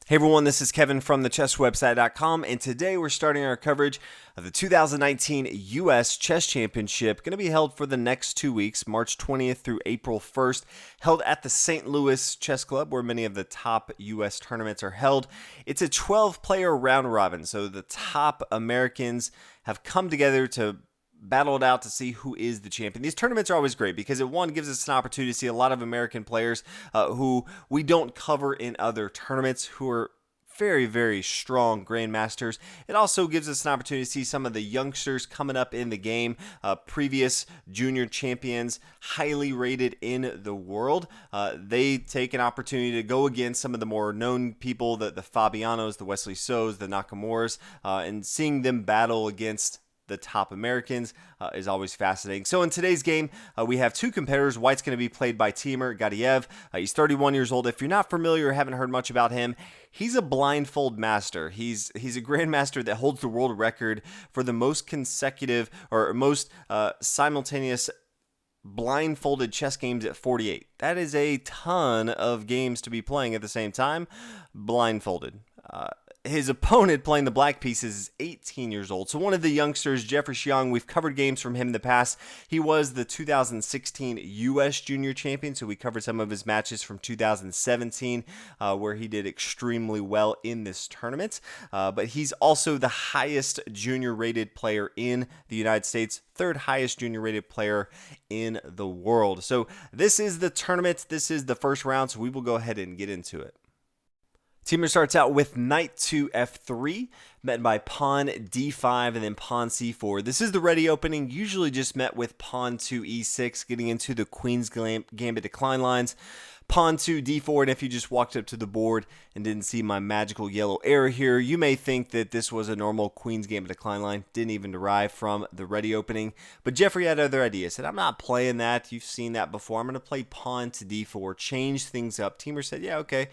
Hey everyone, this is Kevin from thechesswebsite.com, and today we're starting our coverage of the 2019 U.S. Chess Championship, going to be held for the next 2 weeks, March 20th through April 1st, held at the St. Louis Chess Club, where many of the top U.S. tournaments are held. It's a 12-player round robin, so the top Americans have come together to battle it out to see who is the champion. These tournaments are always great because one gives us an opportunity to see a lot of American players who we don't cover in other tournaments who are very, very strong grandmasters. It also gives us an opportunity to see some of the youngsters coming up in the game, previous junior champions, highly rated in the world. They take an opportunity to go against some of the more known people, the Fabianos, the Wesley So's, the Nakamuras, and seeing them battle against the top Americans is always fascinating. So in today's game, we have two competitors. White's going to be played by Timur Gareev. He's 31 years old. If you're not familiar or haven't heard much about him, he's a blindfold master. He's a grandmaster that holds the world record for the most consecutive or most simultaneous blindfolded chess games at 48. That is a ton of games to be playing at the same time, blindfolded. His opponent playing the black pieces is 18 years old. So one of the youngsters, Jeffrey Xiong, we've covered games from him in the past. He was the 2016 U.S. Junior Champion, so we covered some of his matches from 2017, where he did extremely well in this tournament. But he's also the highest junior-rated player in the United States, third highest junior-rated player in the world. So this is the tournament. This is the first round, so we will go ahead and get into it. Timur starts out with knight to f3, met by pawn d5 and then pawn c4. This is the ready opening, usually just met with pawn to e6, getting into the queen's gambit decline lines. Pawn to d4, and if you just walked up to the board and didn't see my magical yellow arrow here, you may think that this was a normal queen's gambit decline line. Didn't even derive from the ready opening. But Jeffrey had other ideas. Said, I'm not playing that. You've seen that before. I'm going to play pawn to d4, change things up. Timur said, yeah, okay.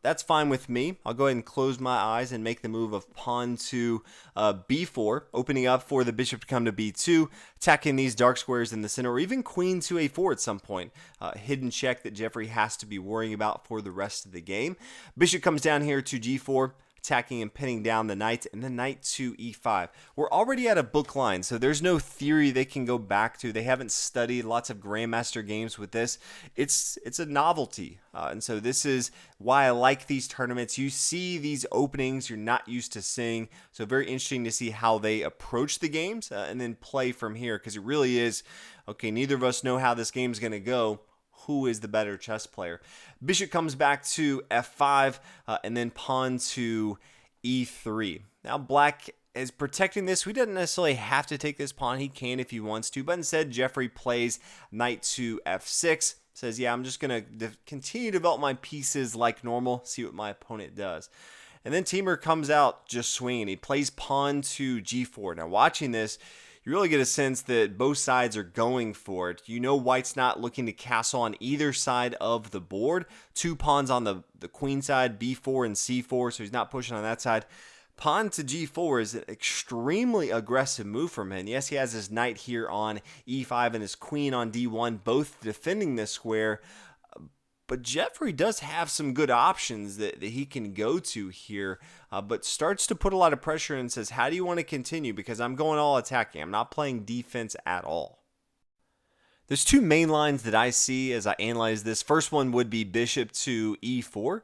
That's fine with me. I'll go ahead and close my eyes and make the move of pawn to b4, opening up for the bishop to come to b2, attacking these dark squares in the center, or even queen to a4 at some point. Hidden check that Jeffrey has to be worrying about for the rest of the game. Bishop comes down here to g4, attacking and pinning down the knight, and then knight to e5. We're already at a book line, so there's no theory they can go back to. They haven't studied lots of grandmaster games with this. It's a novelty, and so this is why I like these tournaments. You see these openings you're not used to seeing, so very interesting to see how they approach the games and then play from here, because it really is, okay, neither of us know how this game's going to go. Who is the better chess player? Bishop comes back to f5 and then pawn to e3. Now black is protecting this. We didn't necessarily have to take this pawn. He can if he wants to, but instead Jeffrey plays knight to f6. Says, yeah, I'm just going to continue to develop my pieces like normal, see what my opponent does. And then Timur comes out just swinging. He plays pawn to g4. Now watching this, you really get a sense that both sides are going for it. You know White's not looking to castle on either side of the board. Two pawns on the queen side, b4 and c4, so he's not pushing on that side. Pawn to g4 is an extremely aggressive move from him. Yes, he has his knight here on e5 and his queen on d1, both defending this square. But Jeffrey does have some good options that he can go to here, but starts to put a lot of pressure and says, how do you want to continue? Because I'm going all attacking. I'm not playing defense at all. There's two main lines that I see as I analyze this. First one would be bishop to e4.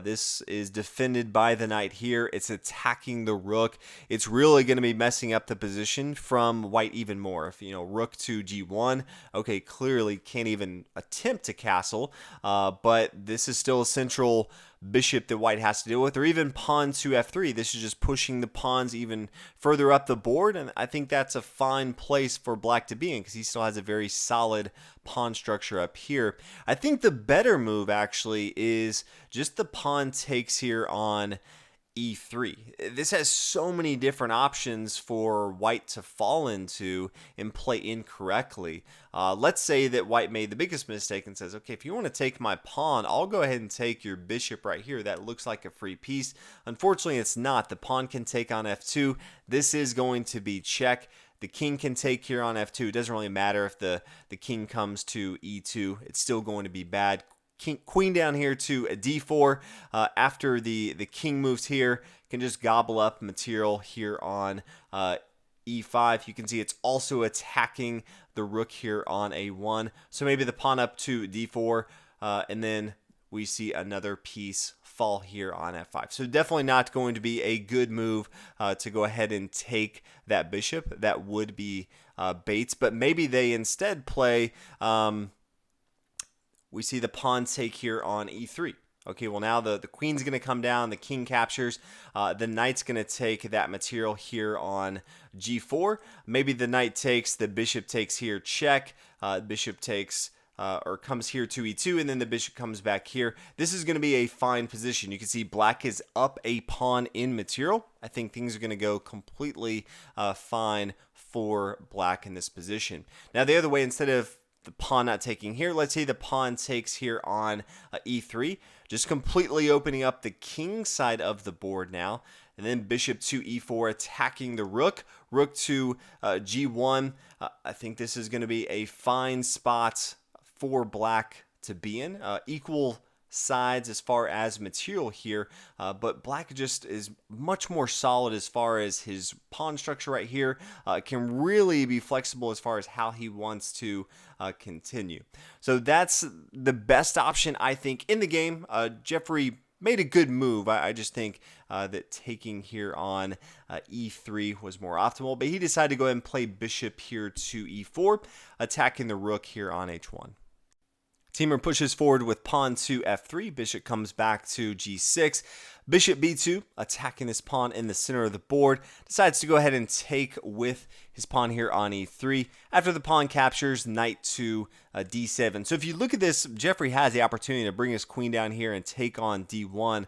This is defended by the knight here. It's attacking the rook. It's really going to be messing up the position from White even more. If, rook to g1, okay, clearly can't even attempt to castle, but this is still a central bishop that White has to deal with, or even pawn to f3. This is just pushing the pawns even further up the board, and I think that's a fine place for Black to be in because he still has a very solid pawn structure up here. I think the better move actually is just the pawn takes here on e3. This has so many different options for White to fall into and play incorrectly. Let's say that White made the biggest mistake and says, okay, if you want to take my pawn, I'll go ahead and take your bishop right here. That looks like a free piece. Unfortunately, it's not. The pawn can take on f2. This is going to be check. The king can take here on f2. It doesn't really matter if the king comes to e2. It's still going to be bad. queen down here to a d4. After the king moves here, can just gobble up material here on e5. You can see it's also attacking the rook here on a1. So maybe the pawn up to d4, and then we see another piece fall here on f5. So definitely not going to be a good move to go ahead and take that bishop. That would be Bates, but maybe they instead play, we see the pawn take here on e3. Okay, well now the queen's going to come down, the king captures, the knight's going to take that material here on g4. Maybe the knight takes, the bishop takes here, check, bishop takes, or comes here to e2, and then the bishop comes back here. This is going to be a fine position. You can see black is up a pawn in material. I think things are going to go completely fine for black in this position. Now the other way, instead of the pawn not taking here, let's say the pawn takes here on e3, just completely opening up the king side of the board now. And then bishop to e4, attacking the rook. Rook to g1. I think this is going to be a fine spot for black to be in. Equal sides as far as material here, but black just is much more solid as far as his pawn structure right here. Can really be flexible as far as how he wants to continue. So that's the best option, I think, in the game. Jeffrey made a good move. I just think that taking here on e3 was more optimal, but he decided to go ahead and play bishop here to e4, attacking the rook here on h1. Timur pushes forward with pawn to f3. Bishop comes back to g6. Bishop b2, attacking this pawn in the center of the board. Decides to go ahead and take with his pawn here on e3. After the pawn captures, knight to d7. So if you look at this, Jeffrey has the opportunity to bring his queen down here and take on d1.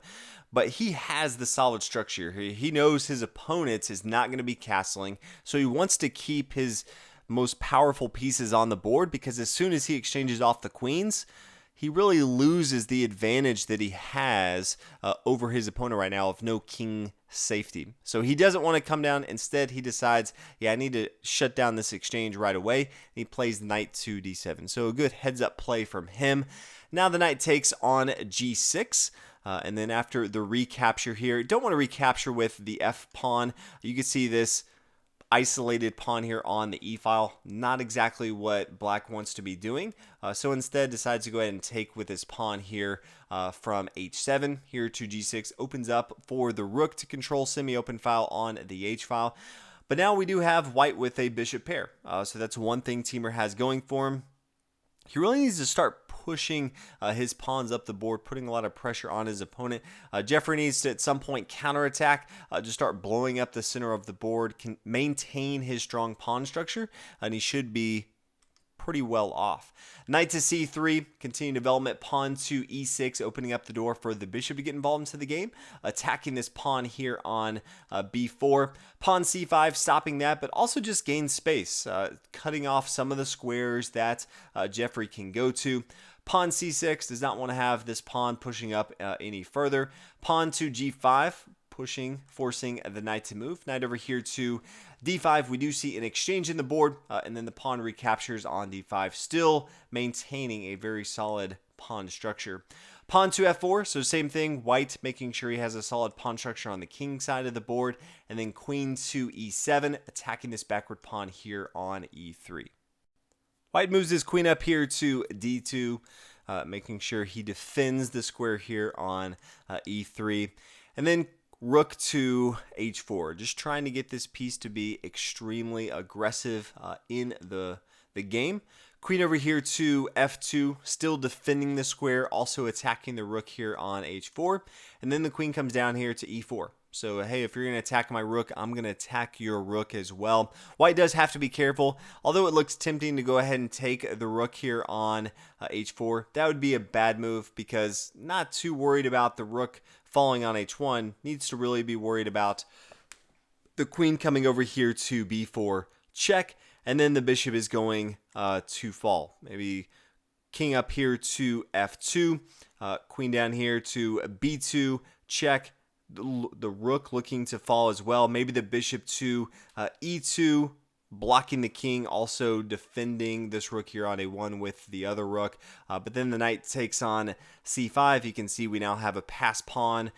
But he has the solid structure. He knows his opponent is not going to be castling. So he wants to keep his most powerful pieces on the board, because as soon as he exchanges off the queens, he really loses the advantage that he has over his opponent right now of no king safety. So he doesn't want to come down. Instead, he decides, yeah, I need to shut down this exchange right away. He plays knight to d7. So a good heads up play from him. Now the knight takes on g6. And then after the recapture here, don't want to recapture with the f pawn. You can see this isolated pawn here on the e file. Not exactly what black wants to be doing. So instead decides to go ahead and take with his pawn here from h7 here to g6. Opens up for the rook to control semi-open file on the h file. But now we do have white with a bishop pair. So that's one thing Timur has going for him. He really needs to start pushing his pawns up the board, putting a lot of pressure on his opponent. Jeffrey needs to at some point counterattack, just start blowing up the center of the board, can maintain his strong pawn structure, and he should be pretty well off. Knight to c3, continue development, pawn to e6, opening up the door for the bishop to get involved into the game, attacking this pawn here on b4. Pawn c5, stopping that, but also just gain space, cutting off some of the squares that Jeffrey can go to. Pawn c6, does not want to have this pawn pushing up any further. Pawn to g5, forcing the knight to move. Knight over here to d5. We do see an exchange in the board, and then the pawn recaptures on d5, still maintaining a very solid pawn structure. Pawn to f4, so same thing, white making sure he has a solid pawn structure on the king side of the board, and then queen to e7, attacking this backward pawn here on e3. White moves his queen up here to d2, making sure he defends the square here on e3, and then rook to h4, just trying to get this piece to be extremely aggressive in the game. Queen over here to f2, still defending the square, also attacking the rook here on h4, and then the queen comes down here to e4. So, hey, if you're going to attack my rook, I'm going to attack your rook as well. White does have to be careful. Although it looks tempting to go ahead and take the rook here on h4, that would be a bad move, because not too worried about the rook falling on h1. Needs to really be worried about the queen coming over here to b4, check, and then the bishop is going to fall. Maybe king up here to f2, queen down here to b2, check. The rook looking to fall as well. Maybe the bishop to e2 blocking the king, also defending this rook here on a1 with the other rook. But then the knight takes on c5. You can see we now have a pass pawn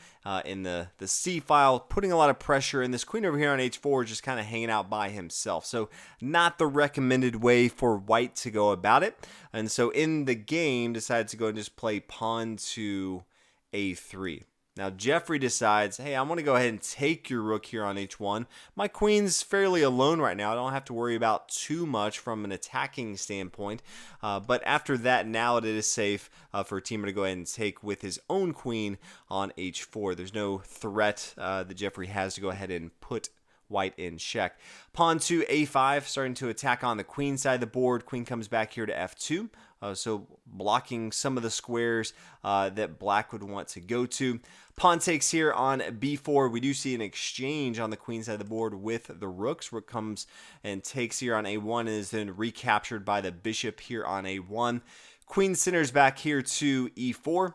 in the c file, putting a lot of pressure. And this queen over here on h4 is just kind of hanging out by himself. So not the recommended way for white to go about it. And so in the game, decided to go and just play pawn to a3. Now Jeffrey decides, hey, I want to go ahead and take your rook here on h1. My queen's fairly alone right now. I don't have to worry about too much from an attacking standpoint. But after that, now it is safe for Teamer to go ahead and take with his own queen on h4. There's no threat that Jeffrey has to go ahead and put white in check. Pawn to a5, starting to attack on the queen side of the board. Queen comes back here to f2. So blocking some of the squares that black would want to go to. Pawn takes here on b4. We do see an exchange on the queen side of the board with the rooks. Rook comes and takes here on a1 and is then recaptured by the bishop here on a1. Queen centers back here to e4.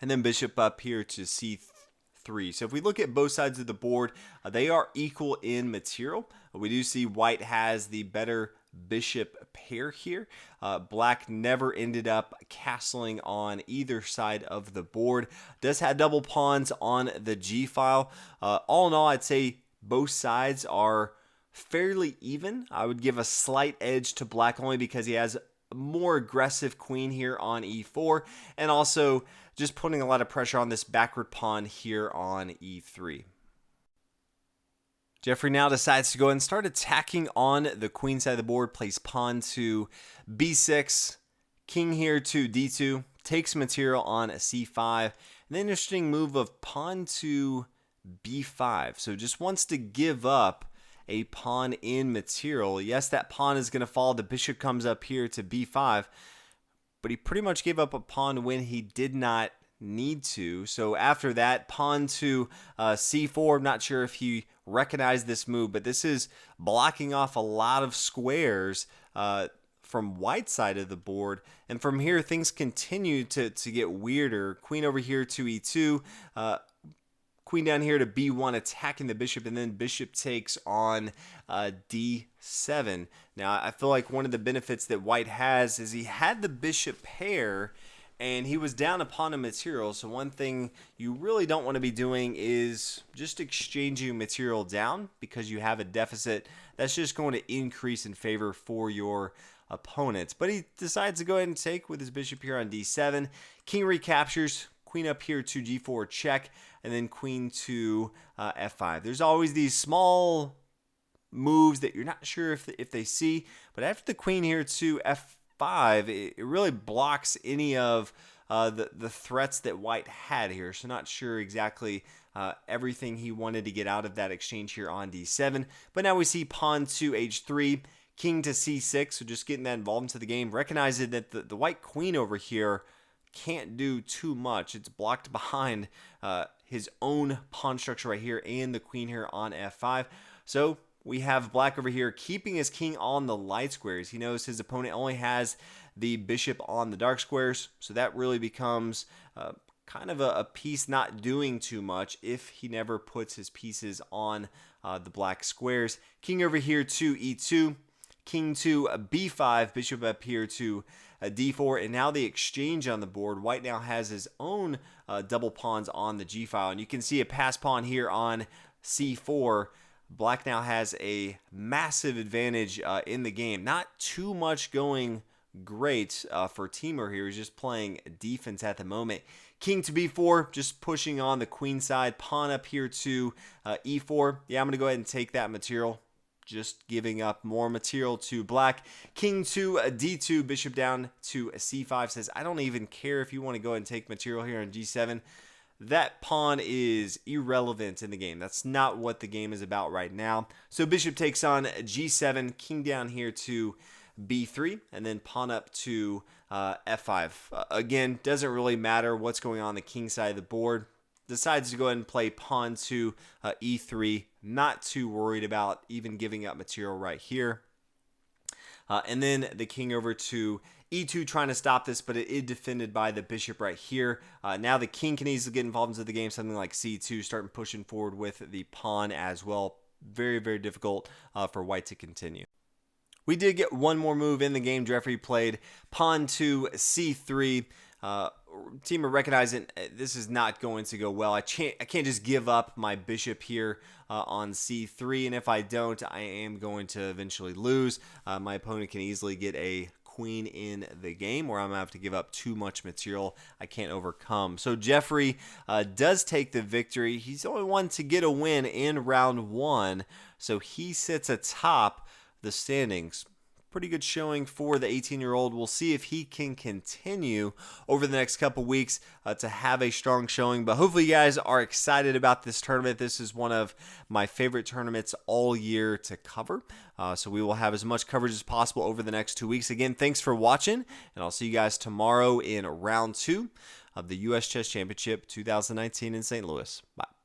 And then bishop up here to c3. So if we look at both sides of the board, they are equal in material. We do see white has the better bishop pair here. Black never ended up castling on either side of the board. Does have double pawns on the g file. All in all, I'd say both sides are fairly even. I would give a slight edge to black only because he has a more aggressive queen here on e4, and also just putting a lot of pressure on this backward pawn here on e3. Jeffrey now decides to go and start attacking on the queen side of the board, plays pawn to b6, king here to d2, takes material on c5, and then interesting move of pawn to b5. So just wants to give up a pawn in material. Yes, that pawn is going to fall. The bishop comes up here to b5, but he pretty much gave up a pawn when he did not need to. So after that, pawn to c4. I'm not sure if he recognized this move, but this is blocking off a lot of squares from white side of the board. And from here, things continue to get weirder. Queen over here to e2. Queen down here to b1, attacking the bishop, and then bishop takes on d7. Now, I feel like one of the benefits that white has is he had the bishop pair, and he was down a pawn of material. So one thing you really don't want to be doing is just exchanging material down, because you have a deficit that's just going to increase in favor for your opponents. But he decides to go ahead and take with his bishop here on d7. King recaptures. Queen up here to g4 check, and then queen to f5. There's always these small moves that you're not sure if they see, but after the queen here to f5, it really blocks any of the threats that white had here. So not sure exactly everything he wanted to get out of that exchange here on d7. But now we see pawn to h3, king to c6, so just getting that involved into the game, recognizing that the white queen over here can't do too much. It's blocked behind his own pawn structure right here and the queen here on f5. So we have black over here keeping his king on the light squares. He knows his opponent only has the bishop on the dark squares, so that really becomes kind of a piece not doing too much if he never puts his pieces on the black squares. King over here to e2, king to b5, bishop up here to d4, and now the exchange on the board. White now has his own double pawns on the g file, and you can see a pass pawn here on c4. Black now has a massive advantage in the game. Not too much going great for Timur here. He's just playing defense at the moment. King to b4, just pushing on the queen side. Pawn up here to e4. Yeah, I'm going to go ahead and take that material. Just giving up more material to black. King to d2, bishop down to c5. Says, I don't even care if you want to go ahead and take material here on g7. That pawn is irrelevant in the game. That's not what the game is about right now. So bishop takes on g7, king down here to b3, and then pawn up to f5. Again, doesn't really matter what's going on the king side of the board. Decides to go ahead and play pawn to e3. Not too worried about even giving up material right here. And then the king over to e2, trying to stop this, but it is defended by the bishop right here. Now the king can easily get involved into the game, something like c2, starting pushing forward with the pawn as well. very, very difficult for white to continue. We did get one more move in the game. Jeffrey played pawn to c3. Teamer recognizing this is not going to go well. I can't just give up my bishop here on c3, and if I don't, I am going to eventually lose. My opponent can easily get a queen in the game, or I'm going to have to give up too much material I can't overcome. So Jeffrey does take the victory. He's the only one to get a win in round one, so he sits atop the standings. Pretty good showing for the 18-year-old. We'll see if he can continue over the next couple weeks to have a strong showing. But hopefully you guys are excited about this tournament. This is one of my favorite tournaments all year to cover. So we will have as much coverage as possible over the next 2 weeks. Again, thanks for watching, and I'll see you guys tomorrow in round 2 of the U.S. Chess Championship 2019 in St. Louis. Bye.